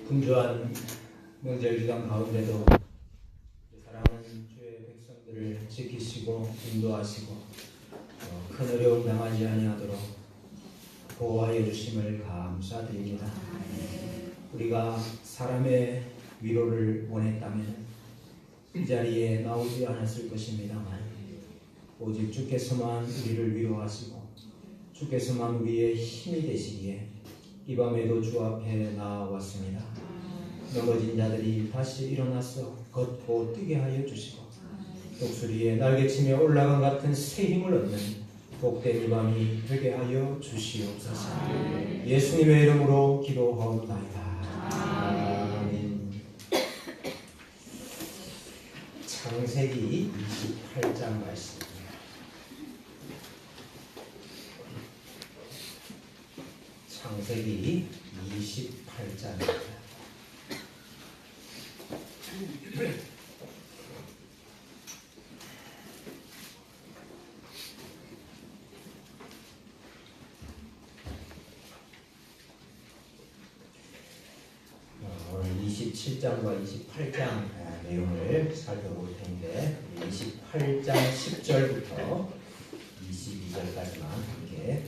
분주한 명절 기간 가운데도 사랑하는 주의 백성들을 지키시고 인도하시고 큰 어려움 당하지 아니하도록 보호하여 주심을 감사드립니다. 우리가 사람의 위로를 원했다면 이 자리에 나오지 않았을 것입니다만 오직 주께서만 우리를 위로하시고 주께서만 우리의 힘이 되시기에 이 밤에도 주 앞에 나왔습니다. 넘어진 자들이 다시 일어나서 걷고 뛰게 하여 주시고 독수리의 날개치며 올라간 같은 새 힘을 얻는 복된 이 밤이 되게 하여 주시옵소서. 예수님의 이름으로 기도하옵나이다. 아멘. 창세기 28장 말씀. 창세기 28장입니다. 오늘 27장과 28장 내용을 살펴볼 텐데 28장 10절부터 22절까지만 함께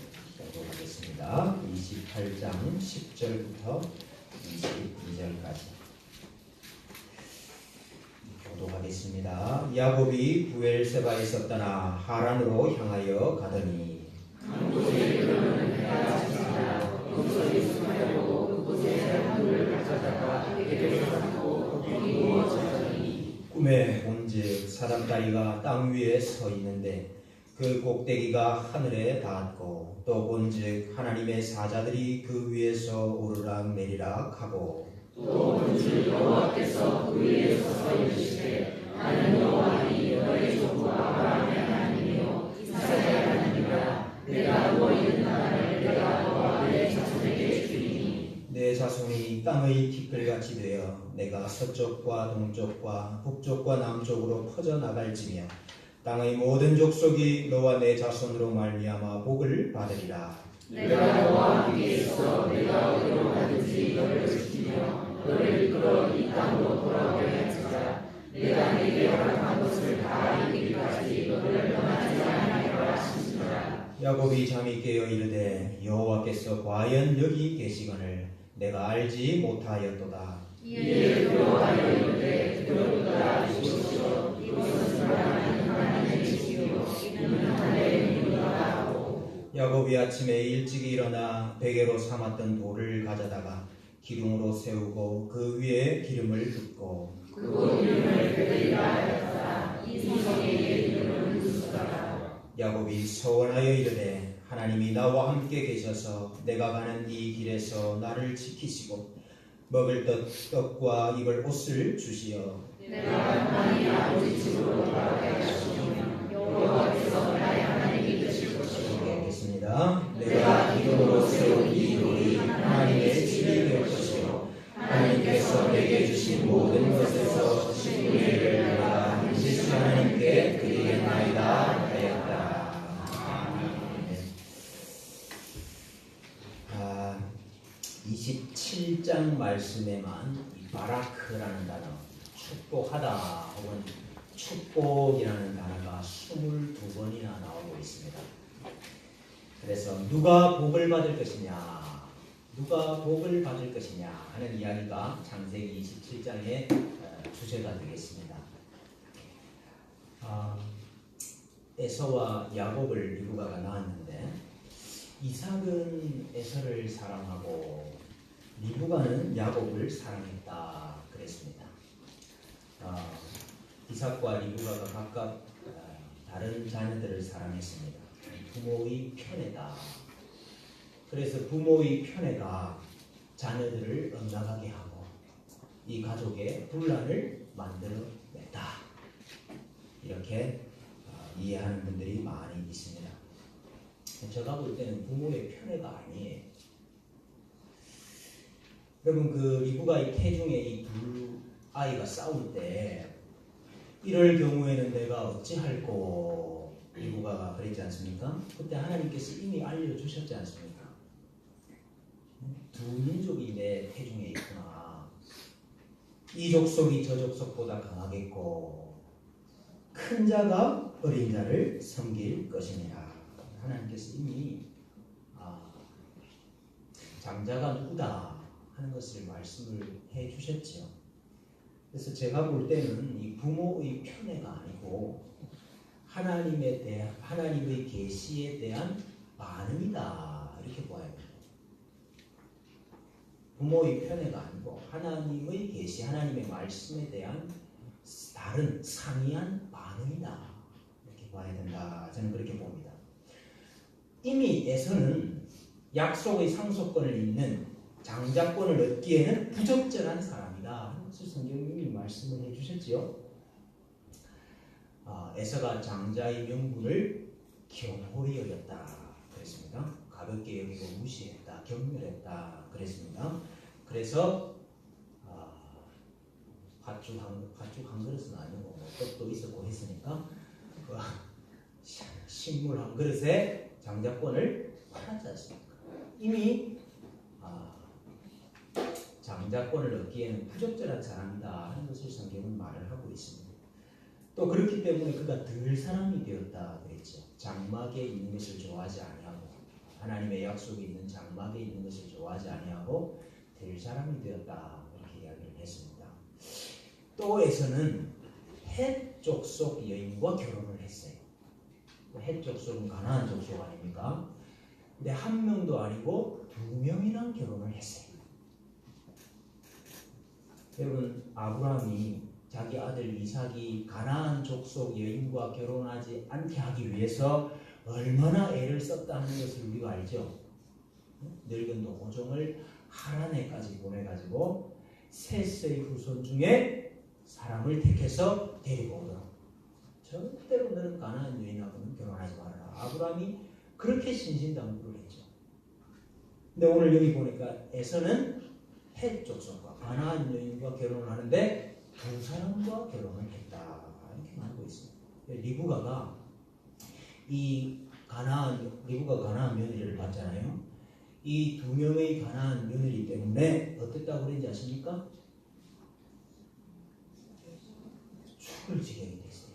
보겠습니다. 28장 10절부터 22절까지 교도하겠습니다. 야곱이 부엘세바에 있었더나 하란으로 향하여 가더니 꿈에 본즉 사람다리가 땅 위에 서 있는데 그 꼭대기가 하늘에 닿았고 또 본즉 하나님의 사자들이 그 위에서 오르락 내리락 하고 또 본즉 여호와께서 그 위에 서 있으시되 나는 여호와니 너의 종 아브라함의 하나님이요 이삭의 하나님이라. 내가 누워 있는 나라를 내가 너와 내 자손에게 주리니 내 자손이 땅의 티끌같이 되어 내가 서쪽과 동쪽과 북쪽과 남쪽으로 퍼져 나갈지며 땅의 모든 족속이 너와 내 자손으로 말미암아 복을 받으리라. 내가 너와 함께 있어 내가 어디로 가든지 너를 지키며 너를 이끌어 이 땅으로 돌아오게 할지라. 내가 네게 허락한 것을 다 이기기까지 너를 떠나지 아니하리라 하시니라. 야곱이 잠이 깨어 이르되 여호와께서 과연 여기 계시거늘 내가 알지 못하였도다. 이에 두려워하여 이르되 두려우다 주시옵소서. 이곳은 하나님의 집이요 이는 하늘의 문이라 하고. 야곱이 아침에 일찍이 일어나 베개로 삼았던 돌을 가져다가 기둥으로 세우고 그 위에 기름을 붓고 그곳 이름을 베델이라 하였다. 이 성의 이름은 루스더라. 야곱이 서원하여 이르되 하나님이 나와 함께 계셔서 내가 가는 이 길에서 나를 지키시고 먹을 떡과 입을 옷을 주시어 내가 가만히 아버지 집으로 돌아가게 하시며 여호와께서 나의 하나님이 되실 것이요. 겠습니다. 내가 기둥으로 세운 이 돌이 하나님의 집이 될 것이요 하나님께서 내게 주신 모든 것에서 10분의 1을 내가 반드시 하나님께 드리겠나이다 하였다. 27장 말씀에만 이 바라크라는 단어, 축복하다 혹은 축복이라는 단어가 22번이나 나오고 있습니다. 그래서 누가 복을 받을 것이냐, 누가 복을 받을 것이냐 하는 이야기가 창세기 27장의 주제가 되겠습니다. 에서와 야곱을 리브가가 낳았는데 이삭은 에서를 사랑하고 리브가는 야곱을 사랑했다 그랬습니다. 이삭과 리브가가 각각 다른 자녀들을 사랑했습니다. 부모의 편애다. 그래서 부모의 편애가 자녀들을 엇나가게 하고 이 가족의 분란을 만들어냈다. 이렇게 이해하는 분들이 많이 있습니다. 제가 볼 때는 부모의 편애가 아니에요. 여러분 그 리브가의 태중에 이 두 아이가 싸울 때 이럴 경우에는 내가 어찌할꼬 리브가가 그랬지 않습니까? 그때 하나님께서 이미 알려주셨지 않습니까? 두 민족이 내 태중에 있구나. 이 족속이 저 족속보다 강하겠고 큰 자가 어린 자를 섬길 것이니라. 하나님께서 이미 장자가 누구다 하는 것을 말씀을 해 주셨죠. 그래서 제가 볼 때는 이 부모의 편애가 아니고 하나님의 계시에 대한 반응이다 이렇게 보아야 됩니다. 부모의 편애가 아니고 하나님의 계시, 하나님의 말씀에 대한 다른 상이한 반응이다 이렇게 봐야 된다. 저는 그렇게 봅니다. 이미 에서는 약속의 상속권을 잇는 장자권을 얻기에는 부적절한 사람이다. 그래서 성경이 말씀을 해주셨지요. 에서가 장자의 명분을 경홀히 여겼다 그랬습니다. 가볍게 여기고 무시했다, 경멸했다 그랬습니다. 그래서 팥죽 한 그릇은 아니고 뭐 떡도 있었고 했으니까 식물 한 그릇에 장자권을 팔았지 않습니까? 이미 장자권을 얻기에는 부적절한 사람이다 하는 것을 성경은 말을 하고 있습니다. 또 그렇기 때문에 그가 들 사람이 되었다 그랬죠. 장막에 있는 것을 좋아하지 아니하고 하나님의 약속이 있는 장막에 있는 것을 좋아하지 아니하고 들 사람이 되었다 이렇게 이야기를 했습니다. 또 에서는 헷 족속 여인과 결혼을 했어요. 헷 족속은 가나안 족속 아닙니까? 근데 한 명도 아니고 두 명이랑 결혼을 했어요. 여러분, 아브라함이 자기 아들 이삭이 가나안 족속 여인과 결혼하지 않게 하기 위해서 얼마나 애를 썼다는 것을 우리가 알죠. 늙은 노종을 하란에까지 보내가지고 셋의 후손 중에 사람을 택해서 데리고 오도록, 절대로 너는 가나안 여인하고는 결혼하지 말아라. 아브라함이 그렇게 신신당부를 했죠. 근데 오늘 여기 보니까 에서는 헷 족속과 가나안 여인과 결혼을 하는데 두 사람과 결혼을 했다 이렇게 말하고 있습니다. 리브가가 가나안 며느리를 봤잖아요. 이 두 명의 가나안 며느리 때문에 어땠다고 그랬는지 아십니까? 죽을 지경이 됐어요.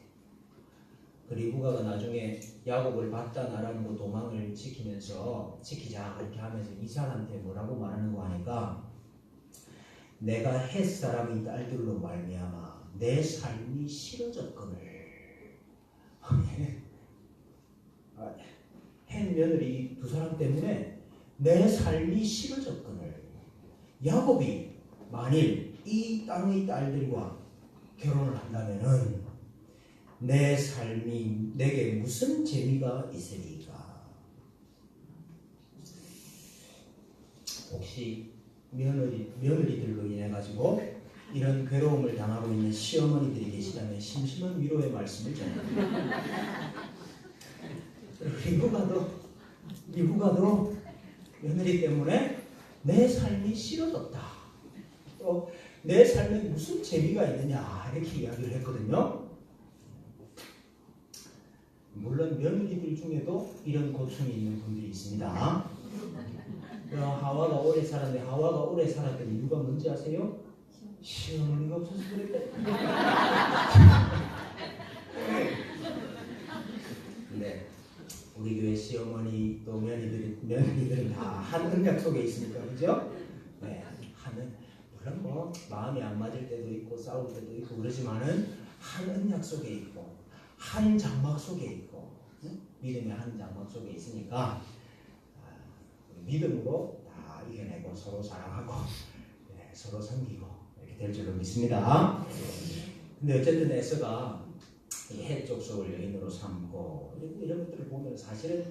그 리브가가 나중에 야곱을 바다 나라로 도망을 지키자 이렇게 하면서 이삭한테 뭐라고 말하는 거 하니까, 내가 헷 사람의 딸들로 말미암아 내 삶이 싫어졌거늘. 헷 며느리 두 사람 때문에 내 삶이 싫어졌거늘. 야곱이 만일 이 땅의 딸들과 결혼을 한다면은 내 삶이 내게 무슨 재미가 있으리까? 혹시 며느리들로 인해 가지고 이런 괴로움을 당하고 있는 시어머니들이 계시다면 심심한 위로의 말씀을 전합니다. 리브가도 며느리 때문에 내 삶이 싫어졌다. 또 내 삶에 무슨 재미가 있느냐 이렇게 이야기를 했거든요. 물론 며느리들 중에도 이런 고충이 있는 분들이 있습니다. 하와가 오래 살았는데, 하와가 오래 살았던 이유가 뭔지 아세요? 시어머니가 없어서 그랬대. 근데 우리 교회 시어머니 또 며느리들은 다 한 언약 속에 있으니까, 그죠? 네, 물론 뭐 마음이 안 맞을 때도 있고 싸울 때도 있고 그러지만은 한 언약 속에 있고 한 장막 속에 있고, 믿음의 한 장막 속에 있으니까 믿음으로 다 이겨내고 서로 사랑하고 서로 섬기고 이렇게 될 줄로 믿습니다. 근데 어쨌든 에서가 이 헷 족속을 여인으로 삼고 이런 것들을 보면 사실은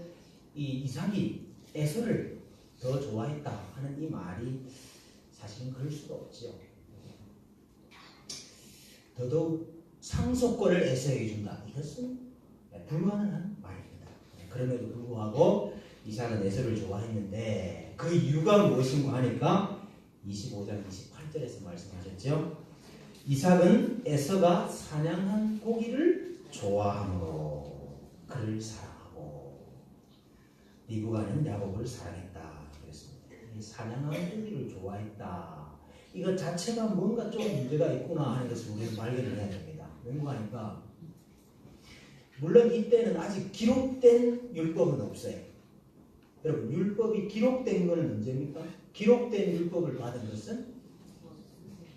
이 이삭이 에서를 더 좋아했다 하는 이 말이 사실은 그럴 수가 없지요. 더더욱 상속권을 에서에게 준다. 이것은 불가능한 말입니다. 그럼에도 불구하고 이삭은 에서를 좋아했는데 그 이유가 무엇인가 하니까 25장 28절에서 말씀하셨죠. 이삭은 에서가 사냥한 고기를 좋아하므로 그를 사랑하고 리브가는 야곱을 사랑했다 그랬습니다. 이 사냥한 고기를 좋아했다. 이거 자체가 뭔가 좀 문제가 있구나 하는 것을 우리는 발견을 해야 됩니다. 왜냐고 하니까 물론 이때는 아직 기록된 율법은 없어요. 여러분 율법이 기록된 것은 언제입니까? 기록된 율법을 받은 것은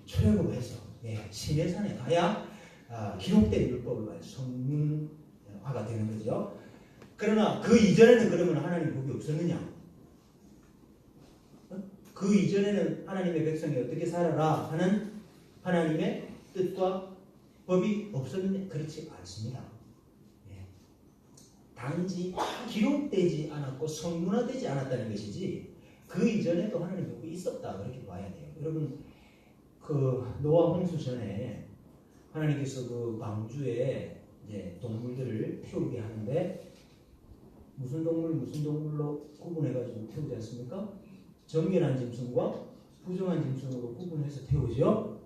출애굽해서 시내산에 가야 기록된 율법을 받아 성문화가 되는 거죠. 그러나 그 이전에는 그러면 하나님 법이 없었느냐? 그 이전에는 하나님의 백성이 어떻게 살아라 하는 하나님의 뜻과 법이 없었느냐? 그렇지 않습니다. 단지 기록되지 않았고 성문화되지 않았다는 것이지 그 이전에도 하나님 법이 있었다 그렇게 봐야 돼요. 여러분 그 노아 홍수 전에 하나님께서 그 방주에 이제 동물들을 태우게 하는데 무슨 동물로 구분해가지고 태우지 않습니까? 정결한 짐승과 부정한 짐승으로 구분해서 태우죠.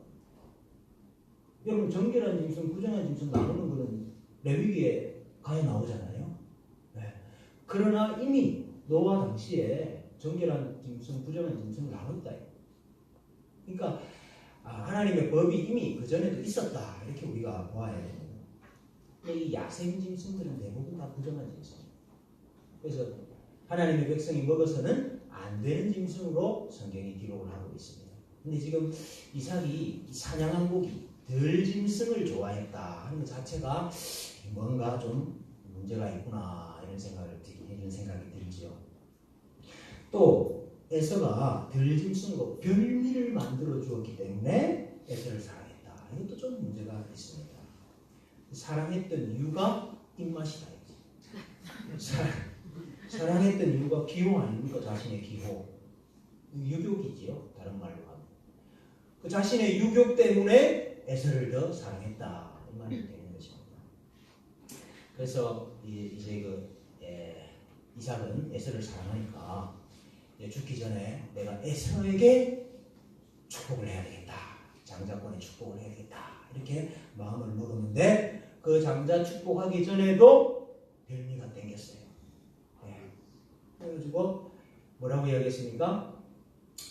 여러분 정결한 짐승, 부정한 짐승 나누는 것은 레위기에 가야 나오잖아요. 그러나 이미 노아 당시에 정결한 짐승, 부정한 짐승을 나눴다. 그러니까 하나님의 법이 이미 그 전에도 있었다 이렇게 우리가 보아야 됩니다. 이 야생 짐승들은 대부분 다 부정한 짐승. 그래서 하나님의 백성이 먹어서는 안 되는 짐승으로 성경이 기록을 하고 있습니다. 근데 지금 이삭이 사냥한 고기, 덜 짐승을 좋아했다 하는 것 자체가 뭔가 좀 문제가 있구나 이런 생각이 들지요. 또 에서가 덜 짐승으로 별미를 만들어 주었기 때문에 에서를 사랑했다. 이것도 좀 문제가 있습니다. 사랑했던 이유가 입맛이다. 사랑했던 이유가 기호 아닙니까? 자신의 기호. 유욕이지요. 다른 말로 하면. 그 자신의 유욕 때문에 에서를 더 사랑했다. 이 말이 되는 것입니다. 그래서 이제 이삭은 에서를 사랑하니까 죽기 전에 내가 에서에게 축복을 해야 되겠다. 장자권에 축복을 해야 되겠다. 이렇게 마음을 먹었는데 그 장자 축복하기 전에도 별미가 땡겼어요. 그래가지고 뭐라고 이야기했습니까?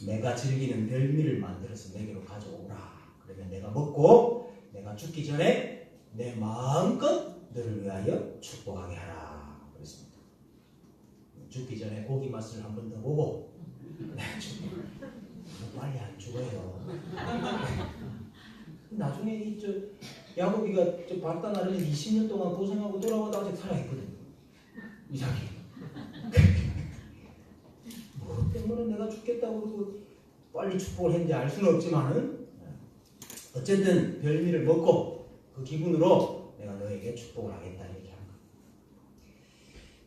내가 즐기는 별미를 만들어서 내게로 가져오라. 그러면 내가 먹고 내가 죽기 전에 내 마음껏 너를 위하여 축복하게 하라. 그랬습니다. 죽기 전에 고기 맛을 한 번 더 보고 빨리 안 죽어요. 나중에 야곱이가 발단 나르면 20년 동안 고생하고 돌아와도 아직 살아있거든. 이삭이. 뭐 때문에 내가 죽겠다고 그러고 빨리 축복을 했는지 알 수는 없지만은 어쨌든 별미를 먹고 그 기분으로 내가 너에게 축복을 하겠다 이렇게 하는 거예요.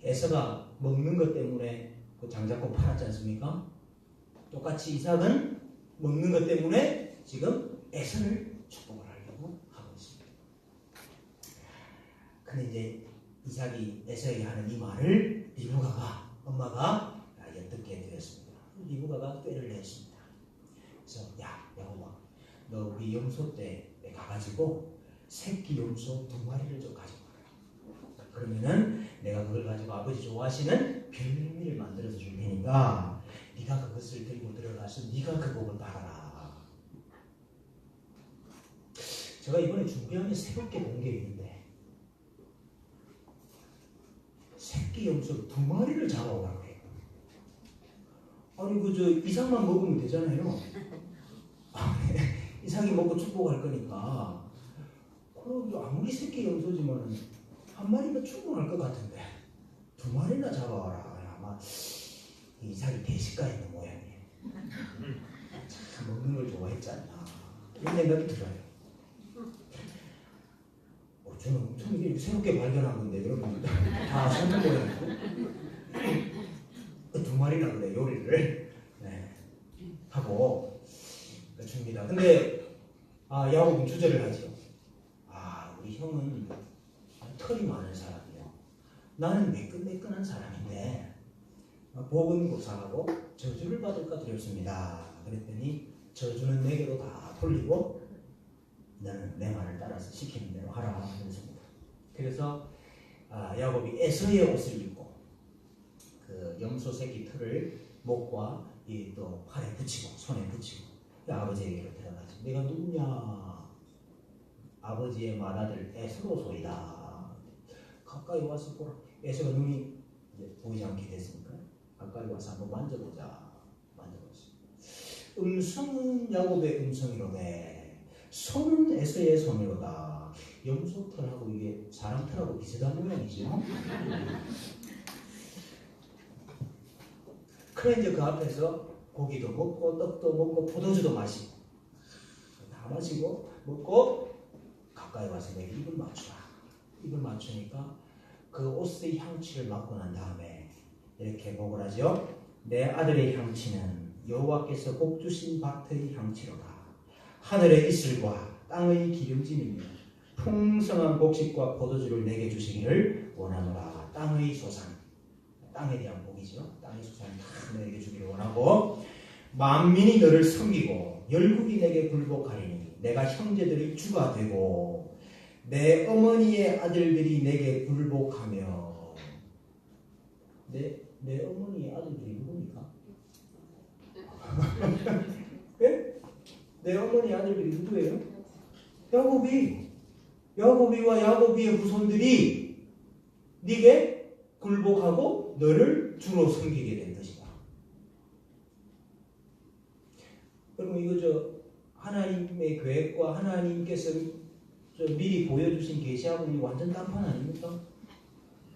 에서가 먹는 것 때문에 그 장자권 팔았지 않습니까? 똑같이 이삭은 먹는 것 때문에 지금 에서를 축복을 하려고 하고 있습니다. 근데 이제 이삭이 에서에게 하는 이 말을 리브가가 엄마가 엿듣게 되었습니다. 리브가가 꾀를 냈습니다. 그래서 야곱아, 너 우리 염소 때 가가지고 새끼 염소 2마리를 좀 가져와라. 그러면은 내가 그걸 가지고 아버지 좋아하시는 별미를 만들어서 줄 테니까 네가 그것을 들고 들어가서 네가 그 복을 받아라. 제가 이번에 준비하면 새롭게 본 게 있는데 새끼 염소 2마리를 잡아오라고 해요. 아니 이삭만 먹으면 되잖아요. 이삭이 먹고 축복할 거니까 그럼 아무리 새끼 염소지만 한 마리가 충분할 것 같은데 2마리나 잡아와라. 아마 이삭이 대식가 있는 모양이에요. 참 먹는 걸 좋아했지 않나 이런 생각이 들어요. 저는 엄청 이게 새롭게 발견한 건데 여러분 다 아시는 모양이고 2마리나 그래 요리를 하고 줍니다. 근데 야곱은 주저를 하죠. 우리 형은 털이 많은 사람이요. 나는 매끈매끈한 사람인데 복은 고사하고 저주를 받을까 두렵습니다. 그랬더니 저주는 내게로 다 돌리고 너는 내 말을 따라서 시키는 대로 하라 그랬습니다. 그래서 야곱이 에서의 옷을 입고 그 염소 새끼 털을 목과 또 팔에 붙이고 손에 붙이고 아버지에게로 데려가지. 내가 누구냐? 아버지의 맏아들 에서로소이다. 가까이 와서 보라. 에서가 눈이 이제 보이지 않게 됐으니까 가까이 와서 한번 만져보자. 만져보자. 음성은 야곱의 음성이로되 손은 에서의 손이로다. 염소털하고 이게 사람 털하고 비슷한 모양이죠. 그래 이제 그 앞에서 고기도 먹고 떡도 먹고 포도주도 마시고 다 마시고 먹고 가까이 와서 내가 입을 맞추라. 입을 맞추니까 그 옷의 향취를 맡고 난 다음에 이렇게 복을 하죠. 내 아들의 향취는 여호와께서 복 주신 밭의 향취로다. 하늘의 이슬과 땅의 기름짐이며 풍성한 곡식과 포도주를 내게 주시기를 원하노라. 땅의 소산, 땅에 대한 복이죠. 땅의 소산을 다 내게 주기를 원하고 만민이 너를 섬기고 열국이 내게 굴복하리니 내가 형제들의 주가 되고 내 어머니의 아들들이 내게 굴복하며 내 어머니의 아들들이 누굽니까? 네? 내 어머니의 아들들이 누구예요? 야곱이와 야곱이의 후손들이 네게 굴복하고 너를 주로 섬기게 된 것이다. 여러분 이거 하나님의 계획과 하나님께서 미리 보여주신 계시하고는 완전 딴판 아닙니까?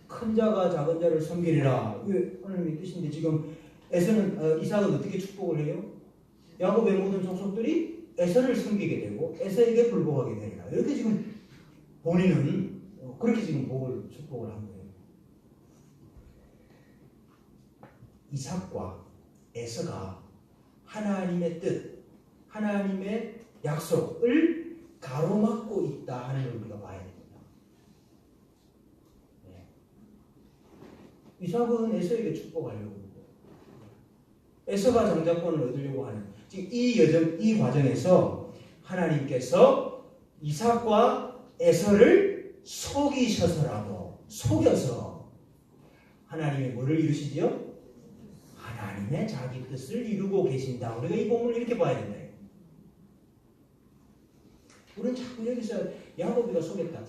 큰 자가 작은 자를 섬기리라. 왜 하나님의 뜻인데 지금 에서는 이삭은 어떻게 축복을 해요? 야곱의 모든 족속들이 에서를 섬기게 되고 에서에게 불복하게 되리라. 이렇게 지금 본인은 그렇게 지금 축복을 한 거예요. 이삭과 에서가 하나님의 뜻, 하나님의 약속을 가로막고 있다 하는 걸 우리가 봐야 됩니다. 네. 이삭은 에서에게 축복하려고 하고 에서가 장자권을 얻으려고 하는 지금 이 과정에서 하나님께서 이삭과 에서를 속여서 하나님의 뭐를 이루시지요? 하나님의 자기 뜻을 이루고 계신다. 우리가 이 본문을 이렇게 봐야 된다. 우리는 자꾸 여기서 야곱이가 속였다.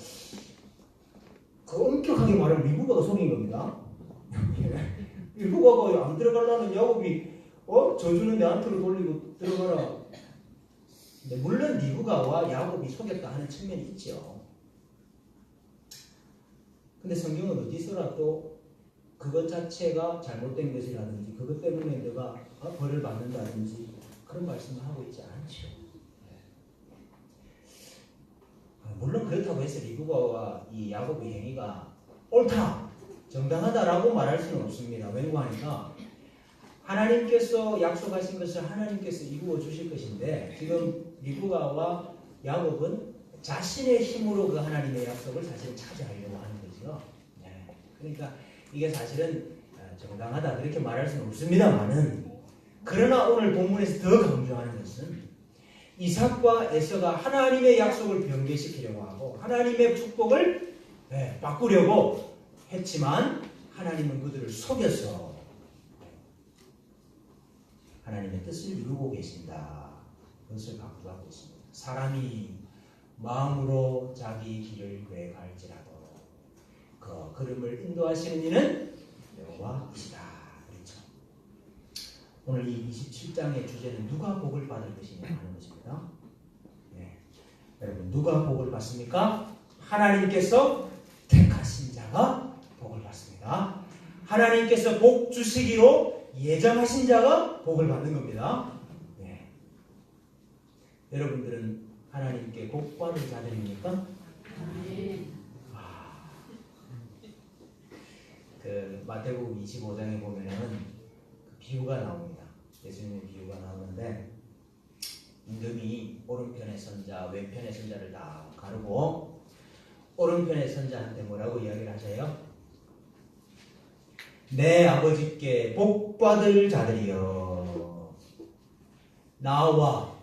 그 엄격하게 말하면 리브가가 속인 겁니다. 리브가가 안 들어가려는 야곱이 저주는 내한테로 돌리고 들어가라. 근데 물론 리브가와 야곱이 속였다 하는 측면이 있죠. 근데 성경은 어디서라도 그것 자체가 잘못된 것이라든지 그것 때문에 내가 벌을 받는다든지 그런 말씀을 하고 있지 않죠. 물론 그렇다고 해서 리브가와 이 야곱의 행위가 옳다, 정당하다라고 말할 수는 없습니다. 왜냐하니까 하나님께서 약속하신 것을 하나님께서 이루어 주실 것인데 지금 리브가와 야곱은 자신의 힘으로 그 하나님의 약속을 사실은 차지하려고 하는 거죠. 네. 그러니까 이게 사실은 정당하다 그렇게 말할 수는 없습니다만은 그러나 오늘 본문에서 더 강조하는 것은 이삭과 에서가 하나님의 약속을 변개시키려고 하고 하나님의 축복을 바꾸려고 했지만 하나님은 그들을 속여서 하나님의 뜻을 이루고 계신다. 그것을 강조하고 있습니다. 사람이 마음으로 자기 길을 계획할지라도 그 걸음을 인도하시는 이는 여호와이시다. 그렇죠. 오늘 이 27장의 주제는 누가 복을 받을 것이냐 하는 것입니다. 네. 여러분 누가 복을 받습니까? 하나님께서 택하신 자가 복을 받습니다. 하나님께서 복 주시기로 예정하신 자가 복을 받는 겁니다. 네. 여러분들은 하나님께 복 받을 자들입니까? 그 마태복음 25장에 보면은 그 비유가 나옵니다. 예수님의 비유가 나오는데 임금이 오른편의 선자, 왼편의 선자를 다 가르고 오른편의 선자한테 뭐라고 이야기를 하세요? 내 아버지께 복 받을 자들이여 나와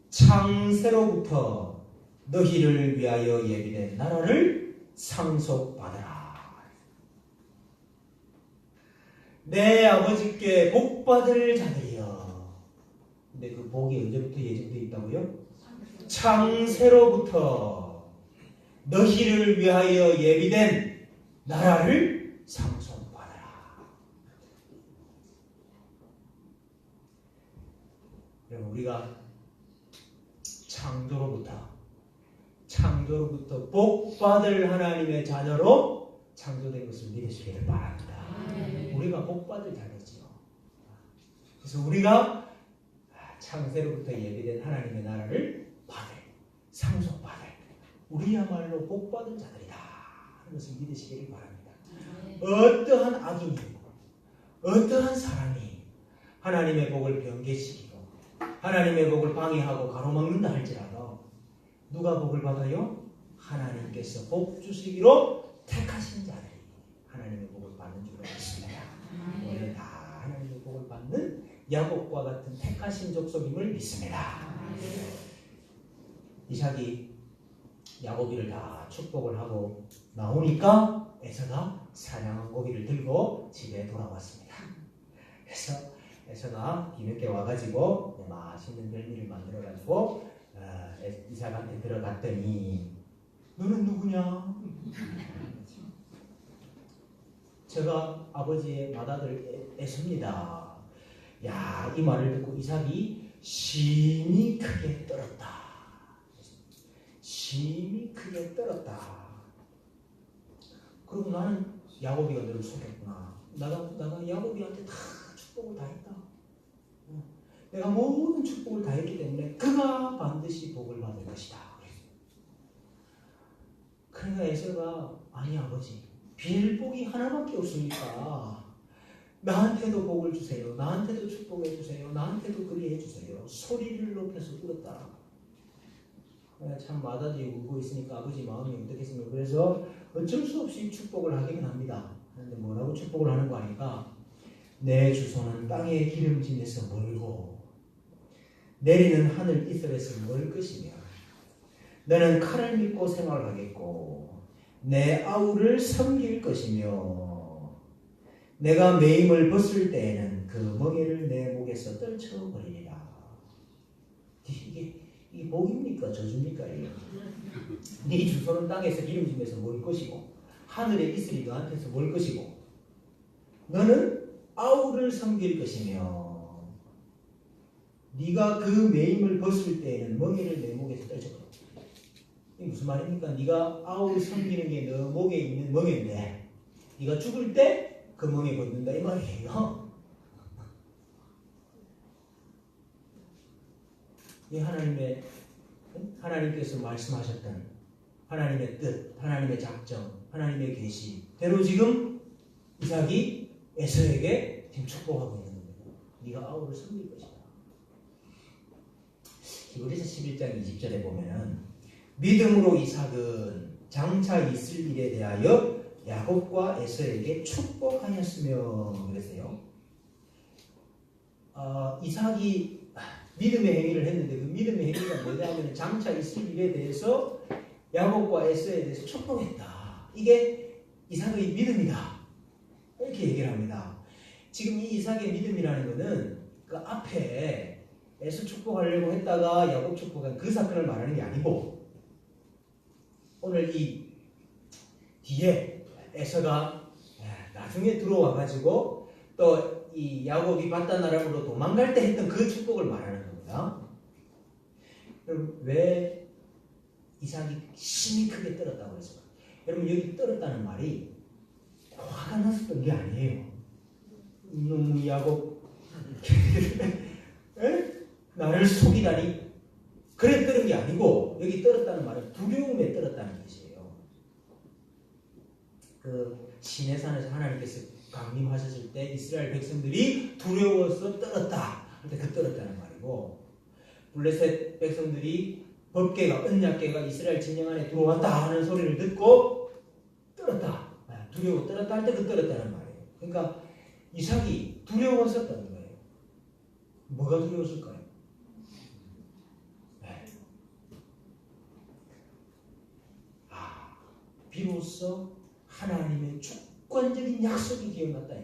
창세로부터 너희를 위하여 예비된 나라를 상속받아라. 내 아버지께 복 받을 자들이여 근데 그 복이 언제부터 예정되어 있다고요? 창세로부터 너희를 위하여 예비된 나라를 상속받아라. 그럼 우리가 창조로부터 복받을 하나님의 자녀로 창조된 것을 믿으시기를 바랍니다. 우리가 복받을 자녀지요. 그래서 우리가 창세로부터 예비된 하나님의 나라를 상속받을 우리야말로 복받은 자들이다 하는 것을 믿으시기를 바랍니다. 어떠한 악인이 어떠한 사람이 하나님의 복을 변개시키고 하나님의 복을 방해하고 가로막는다 할지라도 누가 복을 받아요? 하나님께서 복 주시기로 택하신 자들이 하나님의 복을 받는 줄로 믿습니다. 우리는 다 하나님의 복을 받는 야곱과 같은 택하신 족속임을 믿습니다. 이삭이 야곱이를 다 축복을 하고 나오니까 에서가 사냥한 고기를 들고 집에 돌아왔습니다. 그래서 에서가 뒤늦게 와가지고 맛있는 별미를 만들어가지고 이삭한테 들어갔더니 너는 누구냐? 제가 아버지의 맏아들 에서입니다. 야, 이 말을 듣고 이삭이 심히 크게 떨었다. 심히 크게 떨었다. 그리고 나는 야곱이가 너를 속였구나. 내가 야곱이한테 다 축복을 다 했다. 내가 모든 축복을 다 했기 때문에 그가 반드시 복을 받을 것이다. 그러니까 에서가 아니 아버지 빌복이 하나밖에 없으니까 나한테도 복을 주세요. 나한테도 축복해 주세요. 나한테도 그리 해주세요. 소리를 높여서 울었다. 참 맏아들이 울고 있으니까 아버지 마음이 어떻겠습니까? 그래서 어쩔 수 없이 축복을 하기는 합니다. 그런데 뭐라고 축복을 하는 거 아니까 내 주소는 땅의 기름짐에서 멀고 내리는 하늘 이슬에서 멀 것이며 너는 칼을 믿고 생활하겠고 내 아우를 섬길 것이며 내가 매임을 벗을 때에는 그 멍에를 내 목에서 떨쳐버리리라. 이게 복입니까? 저주입니까? 네 주소는 땅에서 기름짐에서 멀 것이고 하늘의 이슬이 너한테서 멀 것이고 너는 아우를 섬길 것이며 네가 그 매임을 벗을 때에는 멍에를 내 목에서 떨쳐버려. 이게 무슨 말입니까? 네가 아우를 섬기는 게 너 목에 있는 멍에인데 네가 죽을 때 그 멍에 벗는다 이 말이에요. 이 하나님께서 말씀하셨던 하나님의 뜻, 하나님의 작정, 하나님의 계시대로 지금 이삭이 에서에게 지금 축복하고 있는 겁니다. 네가 아우를 섬길 것이다. 히브리서 11장 20절에 보면은 믿음으로 이삭은 장차 있을 일에 대하여 야곱과 에서에게 축복하였으며 그랬어요. 이삭이 믿음의 행위를 했는데 그 믿음의 행위가 뭐냐면 장차 있을 일에 대해서 야곱과 에서에 대해서 축복했다. 이게 이삭의 믿음이다. 이렇게 얘기를 합니다. 지금 이 이삭의 믿음이라는 것은 그 앞에 에서 축복하려고 했다가 야곱 축복한 그 사건을 말하는 게 아니고 오늘 이 뒤에 에서가 나중에 들어와가지고 또 이 야곱이 바단 아람으로 도망갈 때 했던 그 축복을 말하는 겁니다. 여러분 왜 이삭이 심히 크게 떨었다고 했어요? 여러분 여기 떨었다는 말이 화가 났었던 게 아니에요. 너무 야곱 나를 속이다니 그래 떨은 게 아니고 여기 떨었다는 말은 두려움에 떨었다는 뜻이에요. 그 시내산에서 하나님께서 강림하셨을 때 이스라엘 백성들이 두려워서 떨었다 할 때 그 떨었다는 말이고 블레셋 백성들이 법궤가 언약궤가 이스라엘 진영 안에 들어왔다 하는 소리를 듣고 떨었다 두려워 떨었다 할 때 그 떨었다는 말이에요. 그러니까 이삭이 두려워서 떠는 거예요. 뭐가 두려웠을까요? 비로소 하나님의 주권적인 약속이 기억났다.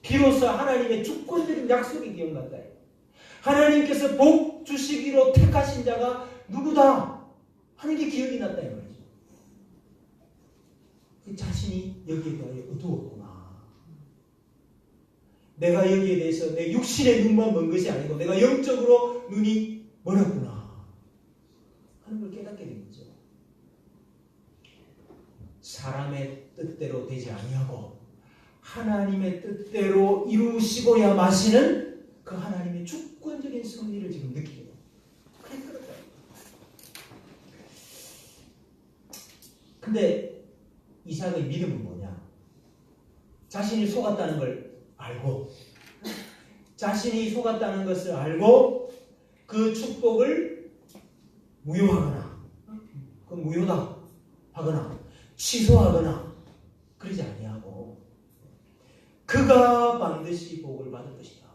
비로소 하나님의 주권적인 약속이 기억났다. 하나님께서 복 주시기로 택하신 자가 누구다 하는 게 기억이 났다 이 말이죠. 그 자신이 여기에 대하여 어두웠구나. 내가 여기에 대해서 내 육신의 눈만 먼 것이 아니고 내가 영적으로 눈이 멀었구나 하는 걸 깨닫게 된 거죠. 사람의 뜻대로 되지 아니하고 하나님의 뜻대로 이루시고야 마시는 그 하나님의 주권적인 섭리를 지금 느끼게 돼요. 그랬거든요. 근데 이삭의 믿음은 뭐냐? 자신이 속았다는 걸 알고 자신이 속았다는 것을 알고 그 축복을 무효하거나 그 무효다 하거나 취소하거나 그러지 아니하고 그가 반드시 복을 받을 것이다.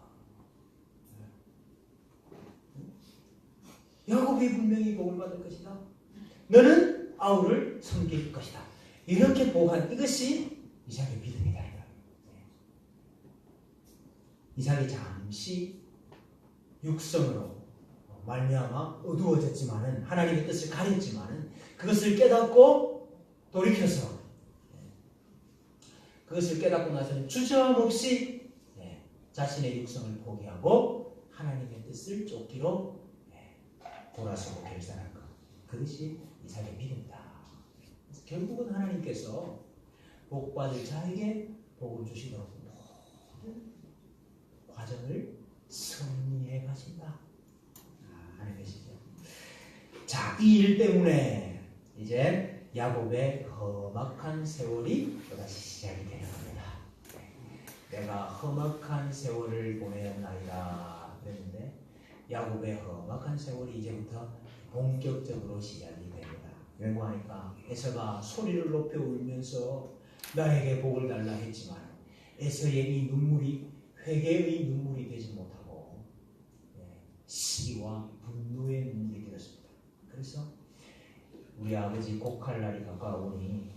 야곱이 분명히 복을 받을 것이다. 너는 아우를 섬길 것이다. 이렇게 보고한 이것이 이삭의 믿음이다. 이삭이 잠시 육성으로 말미암아 어두워졌지만은 하나님의 뜻을 가렸지만은 그것을 깨닫고 돌이켜서 그것을 깨닫고 나서는 주저함없이 자신의 육성을 포기하고 하나님의 뜻을 쫓기로 돌아서고 결단한 것. 그것이 이삭의 믿음이다. 그래서 결국은 하나님께서 복받을 자에게 복을 주시도록 모든 과정을 승리해 가신다 하는 것이죠. 자, 이 일 때문에 이제 야곱의 험악한 세월이 또다시 시작이 되는 겁니다. 내가 험악한 세월을 보내었나이다 그랬는데 야곱의 험악한 세월이 이제부터 본격적으로 시작이 됩니다. 왜냐하니까 에서가 소리를 높여 울면서 나에게 복을 달라 했지만 에서의 이 눈물이 회개의 눈물이 되지 못하고 시기와 분노의 눈물이 되었습니다. 그래서 우리 아버지 곡할 날이 가까우니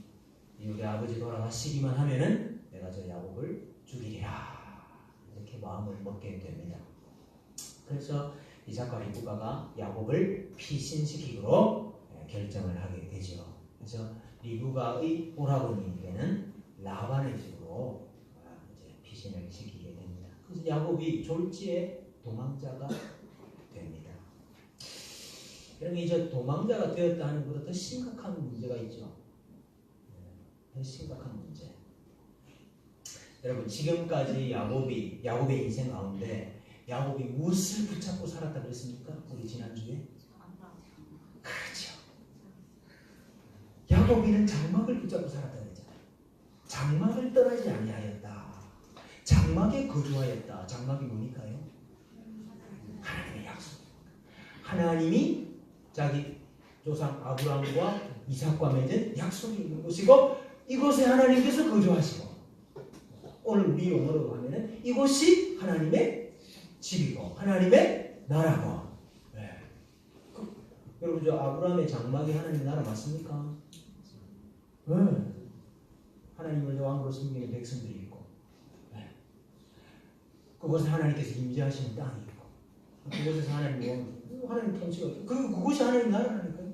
우리 아버지 돌아가시기만 하면은 내가 저 야곱을 죽이리라 이렇게 마음을 먹게 됩니다. 그래서 이삭과 리브가가 야곱을 피신시키기로 결정을 하게 되죠. 그래서 리브가의 오라버니 되는 라반의 집으로 이제 피신을 시키게 됩니다. 그래서 야곱이 졸지에 도망자가 됩니다. 여러분 이제 도망자가 되었다는 것보다 더 심각한 문제가 있죠. 더 심각한 문제. 여러분 지금까지 야곱의 인생 가운데 야곱이 무엇을 붙잡고 살았다 그랬습니까? 우리 지난주에? 그렇죠. 야곱이는 장막을 붙잡고 살았다 그랬잖아요. 장막을 떠나지 아니하였다. 장막에 거주하였다. 장막이 뭡니까요? 하나님의 약속. 하나님이 자기 조상 아브라함과 이삭과 맺은 약속이 있는 곳이고 이곳에 하나님께서 거주하시고 오늘 우리 용어로 하면은 이곳이 하나님의 집이고 하나님의 나라고. 여러분 저 아브라함의 장막이 하나님의 나라 맞습니까? 하나님을 왕으로 섬기는 백성들이 있고 그곳에 하나님께서 임재하시는 땅이 있고 그곳에서 하나님 통치가 그곳이 하나님 나라라니까요.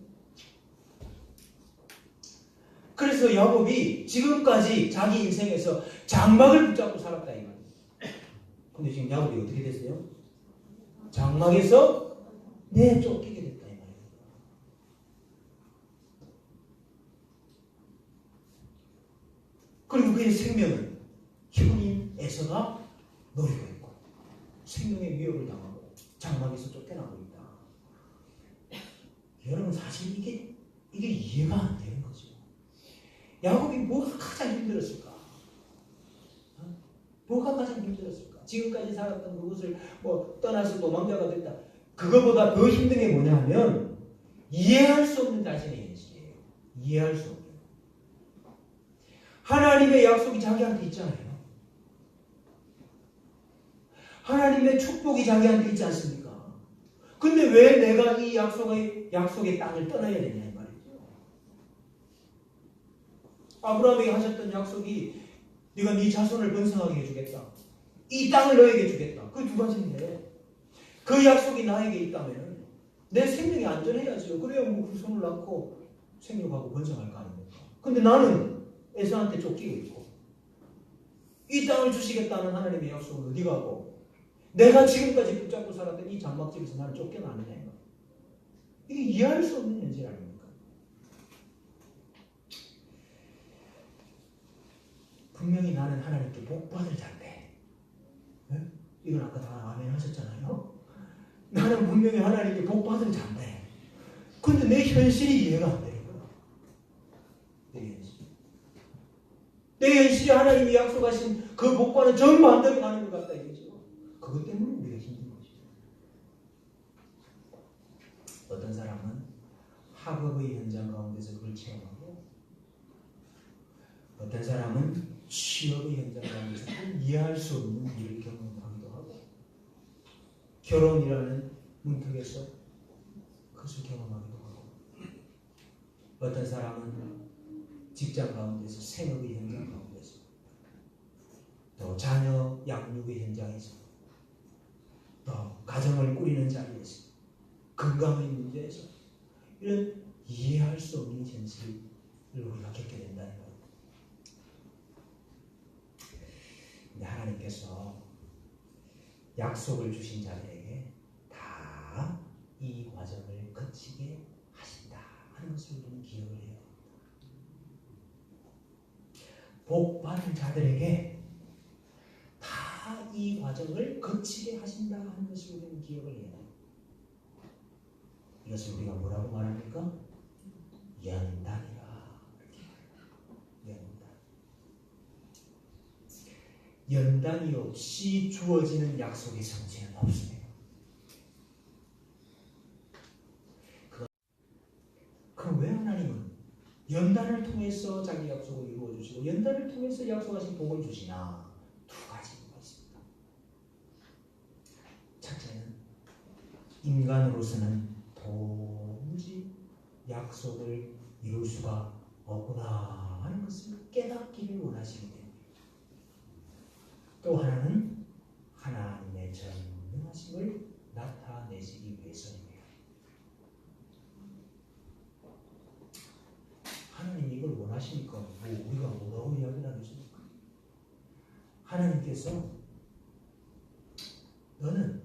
그래서 야곱이 지금까지 자기 인생에서 장막을 붙잡고 살았다 이 말이에요. 근데 지금 야곱이 어떻게 됐어요? 장막에서 내쫓기게 됐다 이 말이에요. 그리고 그의 생명은 형인 에서가 노리고 있고 생명의 위협을 당하고 장막에서 쫓겨나고 있다. 여러분 사실 이게 이해가 안 되는 거죠. 야곱이 뭐가 가장 힘들었을까? 뭐가 가장 힘들었을까? 지금까지 살았던 그것을 떠나서 도망자가 됐다. 그거보다 더 힘든 게 뭐냐면 이해할 수 없는 자신의 현실이에요. 이해할 수 없는. 하나님의 약속이 자기한테 있잖아요. 하나님의 축복이 자기한테 있지 않습니까? 근데 왜 내가 이 약속의 땅을 떠나야 되냐 이 말이죠. 아브라함에게 하셨던 약속이 네가 네 자손을 번성하게 해주겠다. 이 땅을 너에게 주겠다. 그 두 가지인데 그 약속이 나에게 있다면 내 생명이 안전해야죠. 그래야 뭐 그 손을 낳고 생육하고 번성할 거 아닙니까? 근데 나는 에서한테 쫓기고 있고 이 땅을 주시겠다는 하나님의 약속은 어디 가고 내가 지금까지 붙잡고 살았던 이 장막집에서 나를 쫓겨나느냐. 이게 이해할 수 없는 현실 아닙니까? 분명히 나는 하나님께 복받을 자인데, 네? 이건 아까 다 아멘 하셨잖아요. 나는 분명히 하나님께 복받을 자인데, 근데 내 현실이 이해가 안 되는 거야. 내 현실이 하나님이 약속하신 그 복과는 정반대로 가는 것 같다 이거죠. 그것 때문에 우리가 힘든 거죠. 어떤 사람은 학업의 현장 가운데서 그걸 체험하고, 어떤 사람은 취업의 현장 가운데서 이해할 수 없는 일을 경험하기도 하고, 결혼이라는 문턱에서 그것을 경험하기도 하고, 어떤 사람은 직장 가운데서 생업의 현장 가운데서, 또 자녀 양육의 현장에서, 또 가정을 꾸리는 자리에서, 건강의 문제에서 이런 이해할 수 없는 현실을 우리가 겪게 된다는 거예요. 근데 하나님께서 약속을 주신 자들에게 다 이 과정을 거치게 하신다 하는 것을 우리는 기억을 해요. 복 받은 자들에게 다 이 과정을 거치게 하신다 하는 것을 우리는 기억을 해요. 이것을 우리가 뭐라고 말합니까? 연단이라. 연단이 없이 주어지는 약속의 성취는 없습니다. 그럼 왜 하나님은 연단을 통해서 자기 약속을 이루어주시고 연단을 통해서 약속하신 복을 주시나? 두 가지가 있습니다. 첫째는 인간으로서는 도무지 약속을 이룰 수가 없구나 하는 것을 깨닫기를 원하시기 때문에, 또 하나는 하나님의 전능하심을 나타내시기 위해서입니다. 하나님 이걸 원하시니까 뭐 우리가 뭐라고 이야기를 하겠습니까? 하나님께서 너는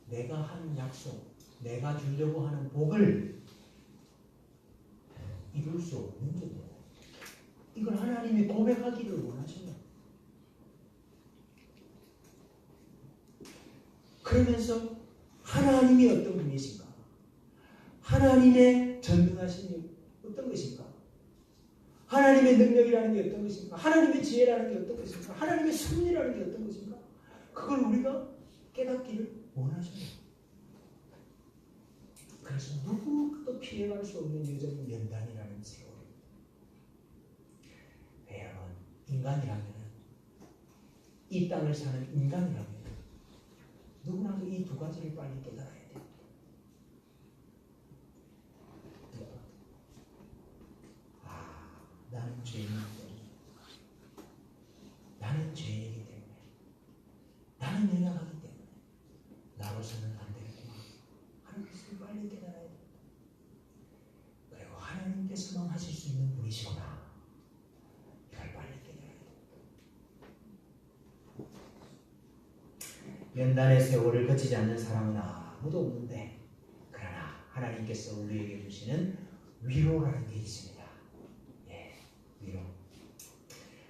내가 한 약속, 내가 주려고 하는 복을 이룰 수 없는 거예요. 이걸 하나님이 고백하기를 원하셔요. 그러면서 하나님이 어떤 분이신가? 하나님의 전능하심이 어떤 것인가? 하나님의 능력이라는 게 어떤 것인가? 하나님의 지혜라는 게 어떤 것인가? 하나님의 섭리라는 게 어떤 것인가? 그걸 우리가 깨닫기를 원하셔요. 그래서 누구도 피해갈 수 없는 여전히 연단이라는 세월. 왜냐하면 인간이라면, 이 땅을 사는 인간이라면 누구나도 이 두 가지를 빨리 깨달아야 됩니다. 나는 죄인이기 때문에, 나는 죄이기 때문에, 나는 연약하기 때문에 나로서는 안 되겠구나 하는 것을 빨리 깨달아야 됩니다. 그리고 하나님께서만 하실 수 있는 분이시구나, 이걸 빨리 깨달아야 됩니다. 연단의 세월을 거치지 않는 사람은 아무도 없는데, 그러나 하나님께서 우리에게 주시는 위로라는 게 있습니다. 위로.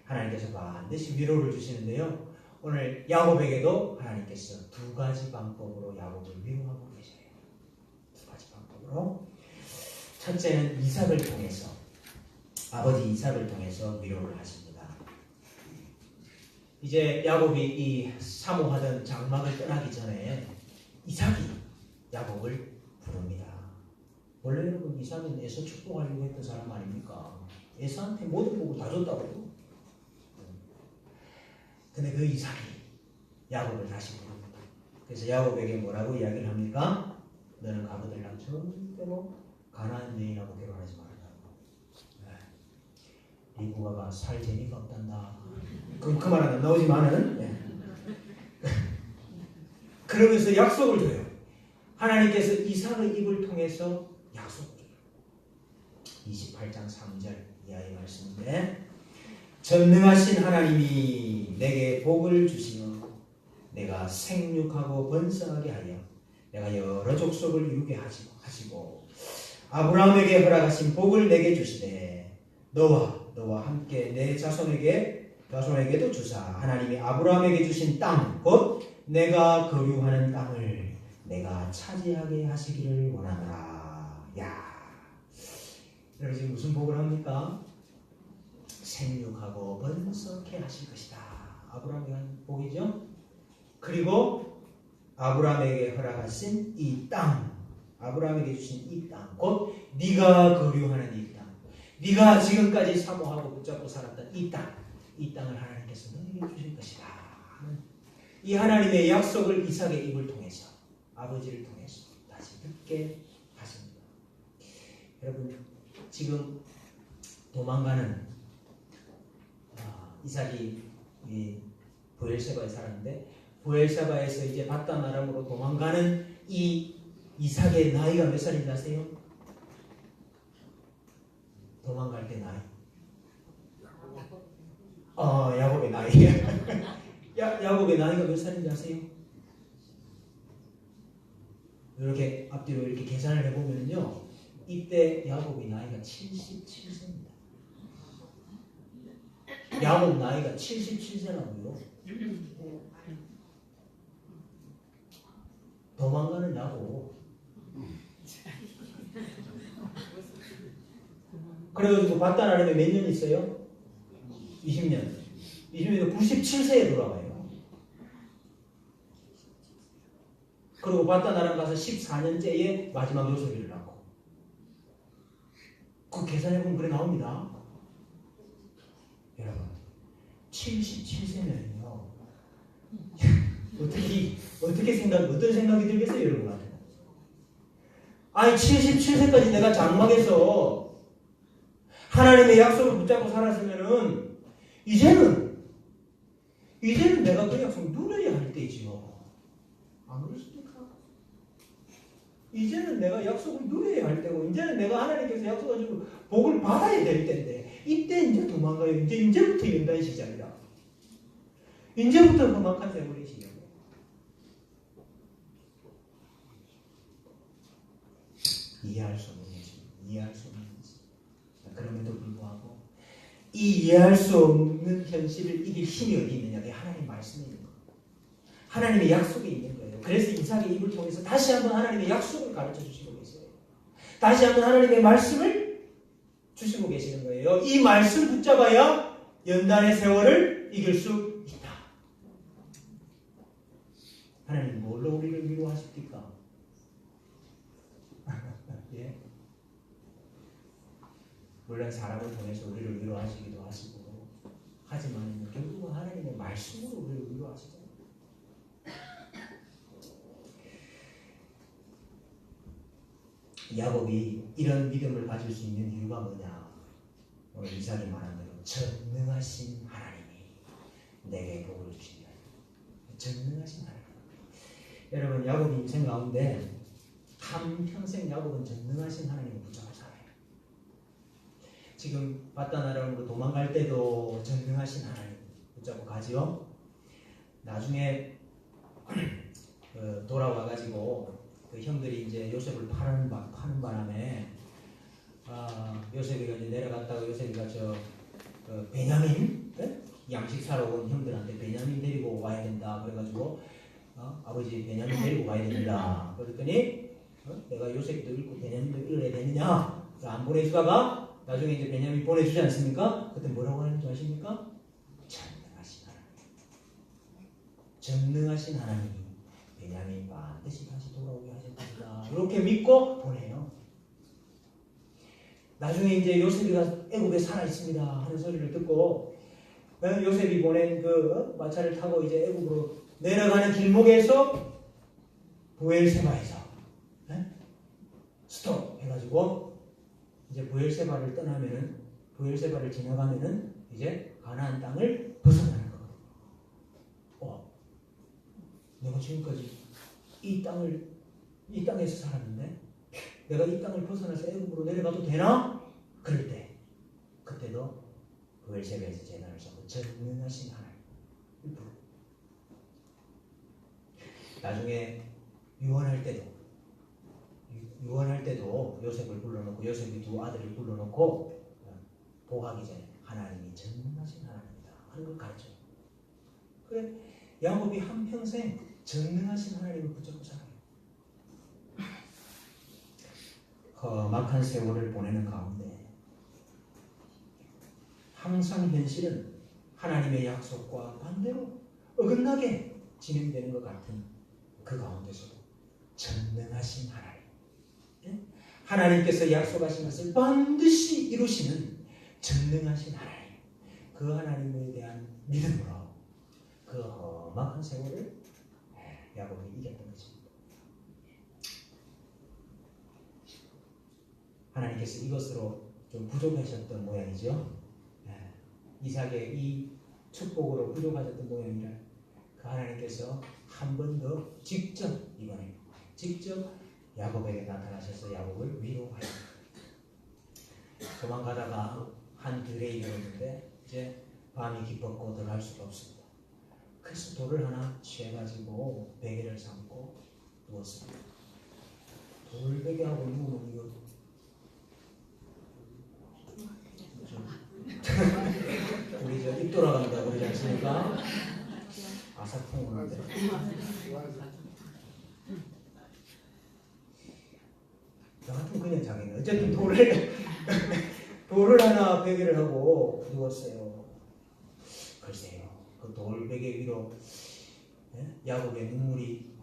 하나님께서 반드시 위로를 주시는데요, 오늘 야곱에게도 하나님께서 두 가지 방법으로 야곱을 위로하고 계셔요. 두 가지 방법으로. 첫째는 이삭을 통해서, 아버지 이삭을 통해서 위로를 하십니다. 이제 야곱이 이 사모하던 장막을 떠나기 전에 이삭이 야곱을 부릅니다. 원래 여러분 이삭은 에서 축복하려고 했던 사람 아닙니까? 에서한테 모든 복을 다 줬다고요. 근데 그 이삭이 야곱을 다시 부릅니다. 그래서 야곱에게 뭐라고 이야기를 합니까? 너는 가거들랑 절대로 가나안 여인하고 결혼하지 말라고. 리브가가 살 재미가 없단다. 그 말은 안 나오지만은 그러면서 약속을 줘요. 하나님께서 이삭의 입을 통해서 약속을 줘요. 28장 3절 이하의 말씀인데 전능하신 하나님이 내게 복을 주시며 내가 생육하고 번성하게 하여 내가 여러 족속을 이루게 하시고 아브라함에게 허락하신 복을 내게 주시되 너와 함께 내 자손에게도 주사 하나님이 아브라함에게 주신 땅 곧 내가 거류하는 땅을 내가 차지하게 하시기를 원하노라. 야, 여러분 지금 무슨 복을 합니까? 생육하고 번성케 하실 것이다. 아브라함에게 한 복이죠. 그리고 아브라함에게 허락하신 이 땅, 아브라함에게 주신 이 땅, 곧 네가 거류하는 이 땅, 네가 지금까지 사모하고 붙잡고 살았던 이 땅을 하나님께서 너에게 주실 것이다. 이 하나님의 약속을 이삭의 입을 통해서 아버지를 통해서 다시 듣게 하십니다. 여러분 지금 도망가는 이삭이 브엘세바에 살았는데 브엘세바에서 이제 바단 아람으로 도망가는 이 이삭의 나이가 몇 살인지 아세요? 도망갈 때 나이. 야곱의 나이. 야곱의 나이가 몇 살인지 아세요? 이렇게 앞뒤로 이렇게 계산을 해보면요, 이때 야곱의 나이가 77세입니다. 야곱 나이가 77세라고요. 도망가는 야곱. 그래가지고 바단 아람에 몇 년 있어요? 20년. 20년에서 97세에 돌아와요. 그리고 바단 아람 가서 14년째에 마지막 요셉이를 낳고. 그 계산해보면 그래 나옵니다. 여러분 77세면요 어떤 생각이 들겠어요 여러분한테? 아니 77세까지 내가 장막에서 하나님의 약속을 붙잡고 살았으면은 이제는 내가 그 약속 누려야 할 때지요. 안 그렇습니까? 이제는 내가 약속을 누려야 할 때고, 이제는 내가 하나님께서 약속하시고 복을 받아야 될 때인데, 이때 이제 도망가요. 이제부터 연단의 시작이다. 이제부터 험악한 세월의 시작이야. 이해할 수 없는 것입니다. 이해할 수 없는 것입니다. 그럼에도 불구하고 이 이해할 수 없는 현실을 이길 힘이 어디 있느냐? 그게 하나님의 말씀에 있는 거예요. 하나님의 약속에 있는 거예요. 그래서 이삭의 입을 통해서 다시 한번 하나님의 약속을 가르쳐 주시고 계세요. 다시 한번 하나님의 말씀을 주시고 계시는 거예요. 이 말씀 붙잡아야 연단의 세월을 이길 수 있다. 하나님 뭘로 우리를 위로하십니까? 예? 물론 사람을 통해서 우리를 위로하시기도 하시고, 하지만 결국은 하나님의 말씀으로 우리를 위로하시잖아요. 야곱이 이런 믿음을 가질 수 있는 이유가 뭐냐? 오늘 이삭이 말한 대로 전능하신 하나님이 내게 복을 주신다. 전능하신 하나님. 여러분 야곱 인생 가운데 한평생 야곱은 전능하신 하나님을 붙잡아 살아요. 지금 바단 아람으로 도망갈 때도 전능하신 하나님 붙잡고 가지요. 나중에 돌아와가지고 그 형들이 이제 요셉을 파는 바람에 요셉이가 이제 내려갔다가 요셉이가 베냐민 양식 사러 온 형들한테 베냐민 데리고 와야 된다 그래가지고 아버지 베냐민 데리고 가야 된다 그랬더니 내가 요셉도 읽고 베냐민도 읽어야 되느냐 안 보내주다가 나중에 이제 베냐민 보내주지 않습니까? 그때 뭐라고 하는지 아십니까? 전능하신 하나님, 전능하신 하나님이 베냐민 반드시 다시 돌아오게 하실 것이다 이렇게 믿고 보내요. 나중에 이제 요셉이가 애굽에 살아 있습니다 하는 소리를 듣고 요셉이 보낸 그 마차를 타고 이제 애굽으로 내려가는 길목에서 브엘세바에서 스톱 해가지고 이제 브엘세바를 떠나면은 브엘세바를 지나가면은 이제 가나안 땅을 벗어나는 거거든요. 내가 지금까지 이 땅에서 살았는데 내가 이 땅을 벗어나서 애굽으로 내려가도 되나? 그럴 때 그때도 브엘세바에서 제단을 쌓고 전능하신 하나님 나중에 유언할 때도 요셉을 불러놓고 요셉이 두 아들을 불러놓고 보하기 전에 하나님이 전능하신 하나님이다 하는 걸 가르쳐요. 그래 야곱이 한평생 전능하신 하나님을 붙잡고 살아요. 험악한 세월을 보내는 가운데 항상 현실은 하나님의 약속과 반대로 어긋나게 진행되는 것 같은 그 가운데서도 전능하신 하나님, 하나님께서 약속하신 것을 반드시 이루시는 전능하신 하나님, 그 하나님에 대한 믿음으로 그 험악한 세월을 야곱이 이겼던 것입니다. 하나님께서 이것으로 좀 부족하셨던 모양이죠. 이삭의 이 축복으로 부족하셨던 모양이라 그 하나님께서 한 번 더 직접 야곱에게 나타나셔서 야곱을 위로하였다. 도망가다가 한 들에 이르렀는데 이제 밤이 깊었고 들어갈 수가 없습니다. 그래서 돌을 하나 취해가지고 베개를 삼고 누웠습니다. 돌베개하고 누우면 이거 우리 저 입 돌아간다고 그러지 않습니까? 아사통 오는데 저 같은 그냥 자기는 어쨌든 돌을 하나 베개를 하고 누웠어요. 글쎄요 그 돌베개 위로 야곱의 눈물이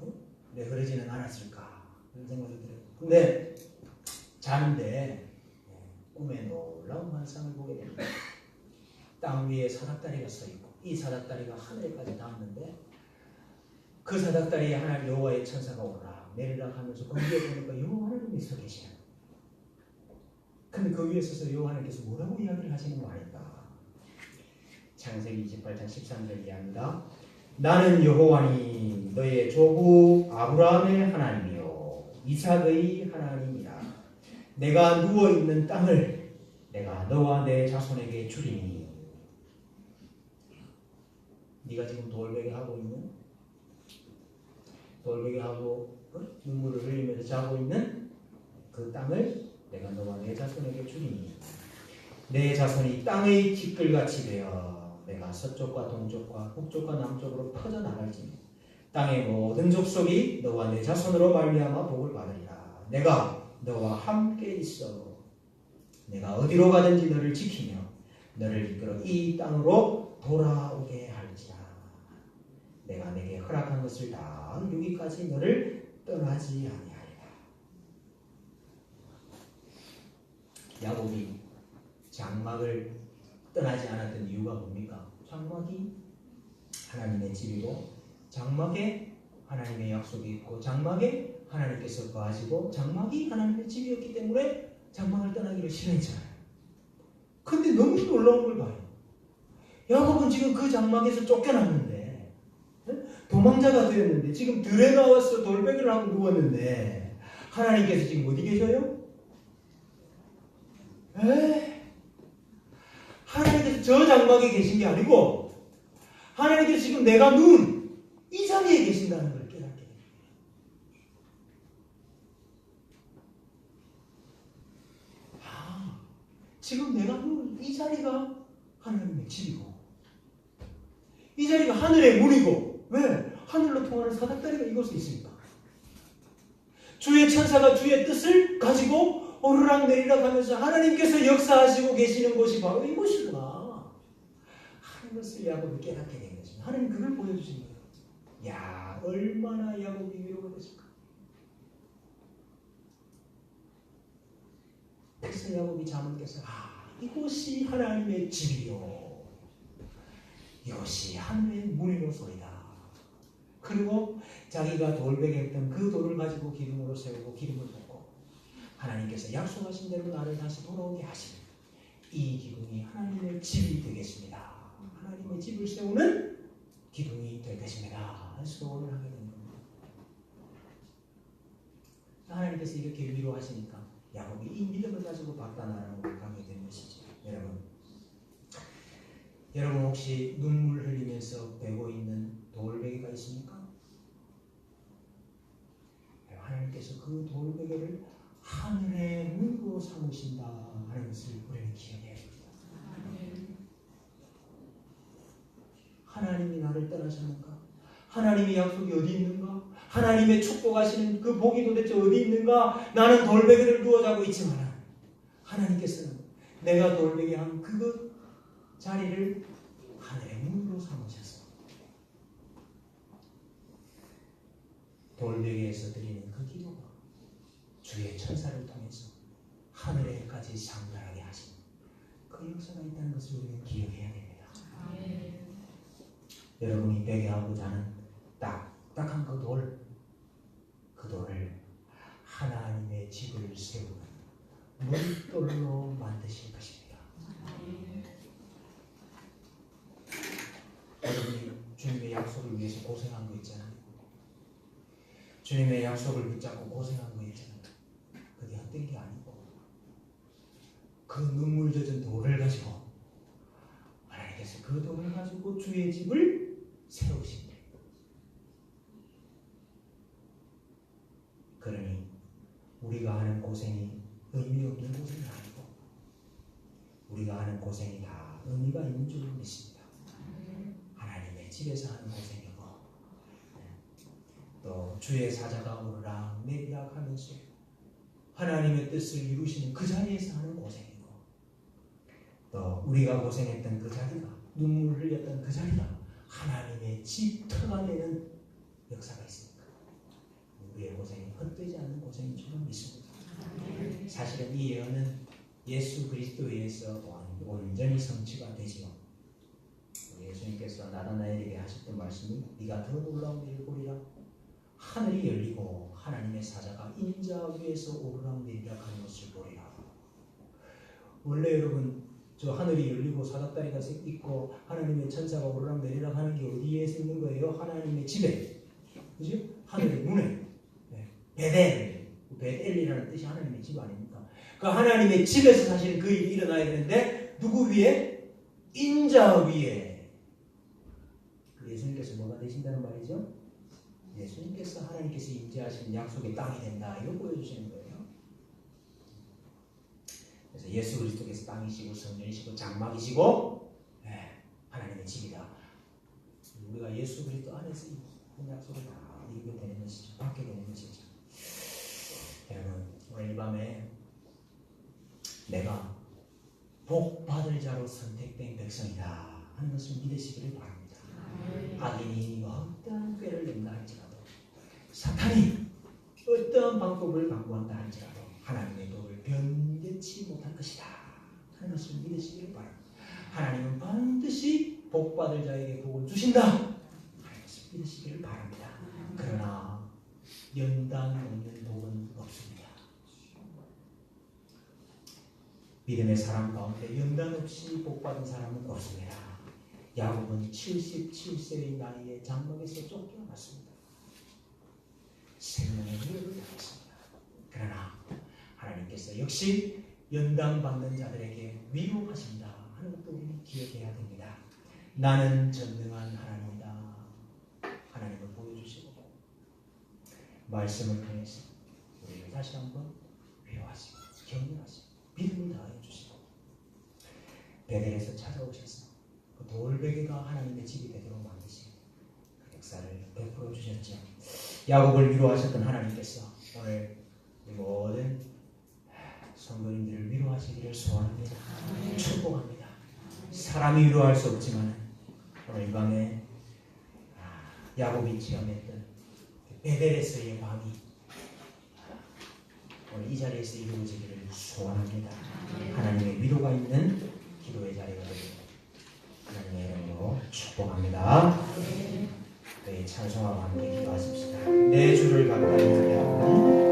왜 흐르지는 않았을까 그런 생각이 들어요. 근데 자는데 꿈에 놀라운 환상을 보게 됩니다. 땅 위에 사닥다리가 서 있고 이 사닥다리가 하늘까지 닿았는데 그 사닥다리에 하나님 여호와의 천사가 오르락 내리락 하면서 그 위에 보니까 여호와 하나님이 서 계시는. 근데 그 위에 서서 여호와 하나님께서 뭐라고 이야기를 하시는 거 아닐까? 창세기 28장 13절 이야기입니다. 나는 여호와니 너의 조부 아브라함의 하나님이요 이삭의 하나님이라. 내가 누워있는 땅을 내가 너와 내 자손에게 주리니. 네가 지금 돌베개하고 있는 눈물을 흘리면서 자고 있는 그 땅을 내가 너와 내 자손에게 주리니. 내 자손이 땅의 티끌같이 되어 내가 서쪽과 동쪽과 북쪽과 남쪽으로 퍼져나갈지니 땅의 모든 족속이 너와 내 자손으로 말미암아 복을 받으리라. 내가 너와 함께 있어 내가 어디로 가든지 너를 지키며 너를 이끌어 이 땅으로 돌아오게 할지라. 내가 내게 허락한 것을 다 이루기까지 너를 떠나지 아니하리라. 야곱이 장막을 떠나지 않았던 이유가 뭡니까? 장막이 하나님의 집이고 장막에 하나님의 약속이 있고 장막에 하나님께서 거하시고 장막이 하나님의 집이었기 때문에 장막을 떠나기를 싫어했잖아요. 근데 너무 놀라운 걸 봐요. 야곱은 지금 그 장막에서 쫓겨났는데 도망자가 되었는데 지금 들에 나와서 돌베개를 하고 누웠는데 하나님께서 지금 어디 계셔요? 하나님께서 저 장막에 계신 게 아니고 하나님께서 지금 내가 누운 이 자리에 계신다는 걸 깨닫게 됩니다. 지금 내가 누운 이 자리가 하나님의 집이고 이 자리가 하늘의 문이고 왜? 하늘로 통하는 사닥다리가 이곳에 있으니까. 주의 천사가 주의 뜻을 가지고 오르락 내리락 하면서 하나님께서 역사하시고 계시는 곳이 바로 이곳이구나 하는 것을 야곱이 깨닫게 된 거죠. 하나님 그걸 보여주신 거예요. 야, 얼마나 야곱이 위로가 됐을까. 그래서 야곱이 잠을 깨서 이곳이 하나님의 집이요 이것이 하늘의 문이로소이다. 그리고 자기가 돌베개했던 그 돌을 가지고 기름으로 세우고 기름을 붓고 하나님께서 약속하신 대로 나를 다시 돌아오게 하시는 이 기둥이 하나님의 집이 되겠습니다. 하나님의 집을 세우는 기둥이 될 것입니다. 소원을 하게 된 겁니다. 하나님께서 이렇게 위로하시니까 야곱이 이 믿음을 가지고 박단하라고 가게 된 것이죠. 여러분 혹시 눈물 흘리면서 베고 있는 돌베개가 있습니까? 하나님께서 그 돌베개를 하늘의 문으로 삼으신다 하는 것을 우리는 기억해야 됩니다. 하나님이 나를 떠나셨는가? 하나님의 약속이 어디 있는가? 하나님의 축복하시는 그 복이 도대체 어디 있는가? 나는 돌베개를 누워 자고 있지만 하나님께서는 내가 돌베개 한 그 자리를 하늘의 문으로 삼으셔서 돌베개에서 드리는 그 기도가 주의 천사를 통해서 하늘에까지 장렬하게 하신 그 역사가 있다는 것을 우리는 기억해야 됩니다. 여러분이 베개하고 자는 딱딱한 그 돌을 하나님의 집을 세우는 물돌로 만드실 것입니다. 여러분이 주님의 약속을 위해서 고생한 거 있잖아요. 주님의 약속을 붙잡고 고생한 거 있잖아요. 그게 헛된 게 아니고 그 눈물 젖은 돌을 가지고 하나님께서 그 돌을 가지고 주의 집을 세우신대. 그러니 우리가 하는 고생이 의미 없는 고생이 아니고 우리가 하는 고생이 다 의미가 있는 줄 믿습니다. 하나님의 집에서 하는 고생이고 또 주의 사자가 오르락 내리락 하면서 하나님의 뜻을 이루시는 그 자리에서 하는 고생이고 또 우리가 고생했던 그 자리가 눈물 흘렸던 그 자리가 하나님의 집터가 되는 역사가 있습니다. 우리의 고생이 헛되지 않는 고생인 줄 믿습니다. 사실은 이 예언은 예수 그리스도에서 온전히 성취가 되지요. 예수님께서 나다나엘에게 하셨던 말씀이 네가 더 놀라운 일을 보리라. 하늘이 열리고 하나님의 사자가 인자 위에서 오르락내리락 하는 것을 보리라. 원래 여러분 저 하늘이 열리고 사닥다리가 있고 하나님의 천사가 오르락내리락 하는 게 어디에 있는 거예요? 하나님의 집에, 그죠? 하늘의 문에. 베델이라는 뜻이 하나님의 집 아닙니까? 그 하나님의 집에서 사실 그 일이 일어나야 되는데 누구 위에? 인자 위에. 예수님께서 뭐가 되신다는 말이죠? 예수님께서 하나님께서 임재하시는 약속의 땅이 된다. 이걸 보여주시는 거예요. 그래서 예수 그리스도께서 땅이시고 성령이시고 장막이시고 하나님의 집이다. 우리가 예수 그리스도 안에서 이 약속을 다 이루게 되는 것이죠. 받게 되는 것이죠. 여러분 오늘 이 밤에 내가 복 받을 자로 선택된 백성이다 하는 것을 믿으시기를 바랍니다. 악인이 어떠한 꾀를 낸다 할지라도 사탄이 어떠한 방법을 강구한다 할지라도 하나님의 법을 변개치 못할 것이다 하는 것을 믿으시기를 바랍니다. 하나님은 반드시 복 받을 자에게 복을 주신다 하는 것을 믿으시기를 바랍니다. 그러나 연단 없는 복은 없습니다. 믿음의 사람 가운데 연단 없이 복 받은 사람은 없습니다. 야곱은 77세의 나이에 장막에서 쫓겨났습니다. 생명의 위협을 당했습니다. 그러나 하나님께서 역시 연단받는 자들에게 위로하신다 하는 것도 우리는 기억해야 됩니다. 나는 전능한 하나님이다. 하나님을 보여주시고 말씀을 통해서 우리를 다시 한번 위로하시고 격려하시고 믿음을 다해 주시고 베델에서 찾아오셔서 그 돌베개가 하나님의 집이 되도록 만드신 그 역사를 베풀어 주셨죠. 야곱을 위로하셨던 하나님께서 오늘 모든 성도님들을 위로하시기를 소원합니다. 축복합니다. 사람이 위로할 수 없지만 오늘 이 밤에 야곱이 체험했던 베델에서의 밤이 오늘 이 자리에서 이루어지기를 소원합니다. 하나님의 위로가 있는 기도의 자리가 되기를 하나님의 이름으로 축복합니다. 네, 찬송하고 함께 기도하십시다. 내 주를 가까이 하며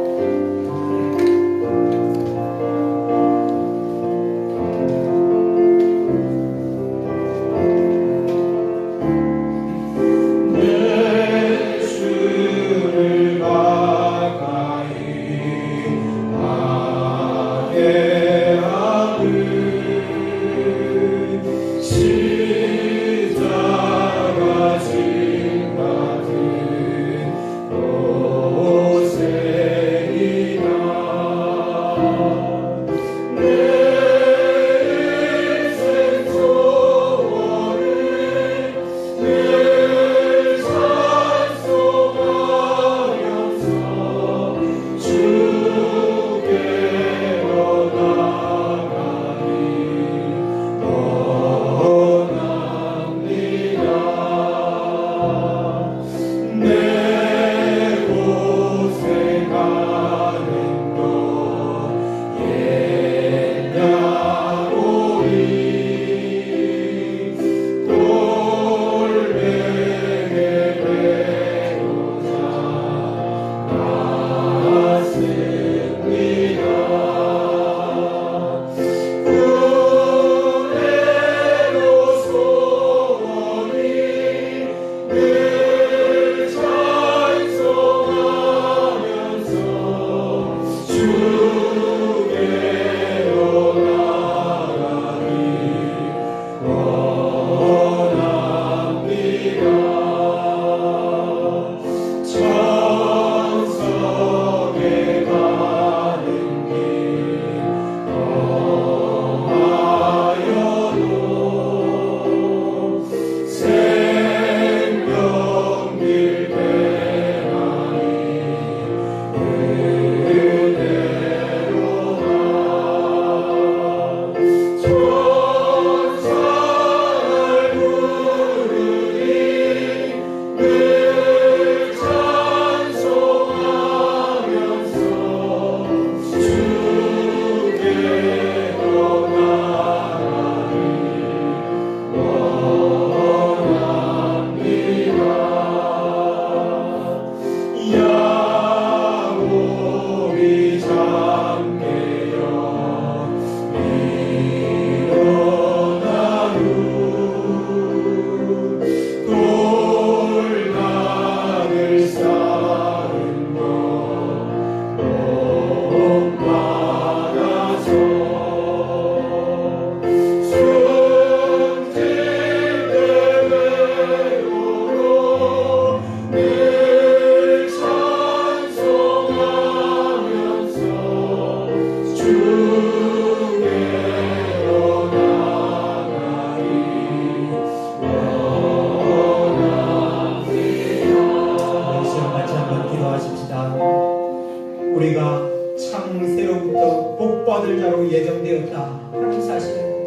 우리가 창세로부터 복받을 자로 예정되었다 하는 사실은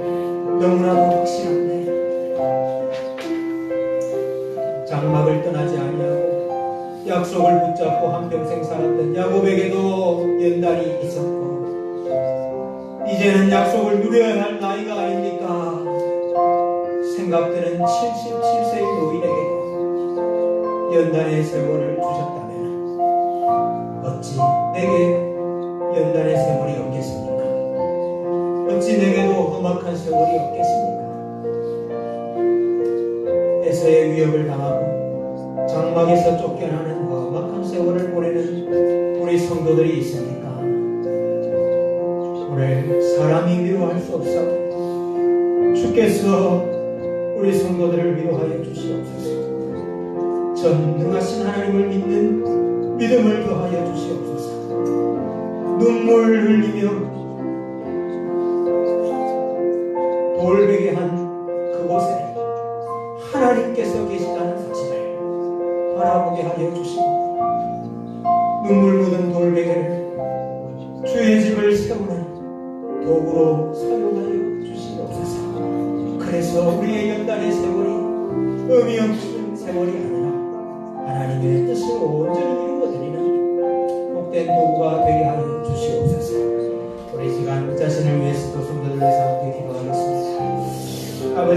너무나도 확실한데 장막을 떠나지 아니하고 약속을 붙잡고 한평생 살았던 야곱에게도 연단이 있었고 이제는 약속을 누려야 할 나이가 아닙니까? 생각드는 77세의 노인에게도 연단의 세월을 주셨다면 어찌 내게 연단의 세월이 없겠습니까? 어찌 내게도 험악한 세월이 없겠습니까? 에서의 위협을 당하고 장막에서 쫓겨나는 험악한 세월을 보내는 우리 성도들이 있습니까? 오늘 사람이 위로할 수 없어 주께서 우리 성도들을 위로하여 주시옵소서. 전능하신 하나님을 믿는 믿음을 더하여 주시옵소서. 눈물 흘리며 돌베개 한 그곳에 하나님께서 계시다는 사실을 바라보게 하여 주시고 눈물 묻은 돌베개를 주의 집을 세우는 도구로 사용하여 주시옵소서. 그래서 우리의 연단의 세월이 의미 없는 세월이 아니라 하나님의 뜻을 온전히 이루어드리는 복된 도구가 되게 하여 주시옵소서. 우리 시간 자신을 위해서도 성도들 위해서 함께 기도하겠습니다. 아버지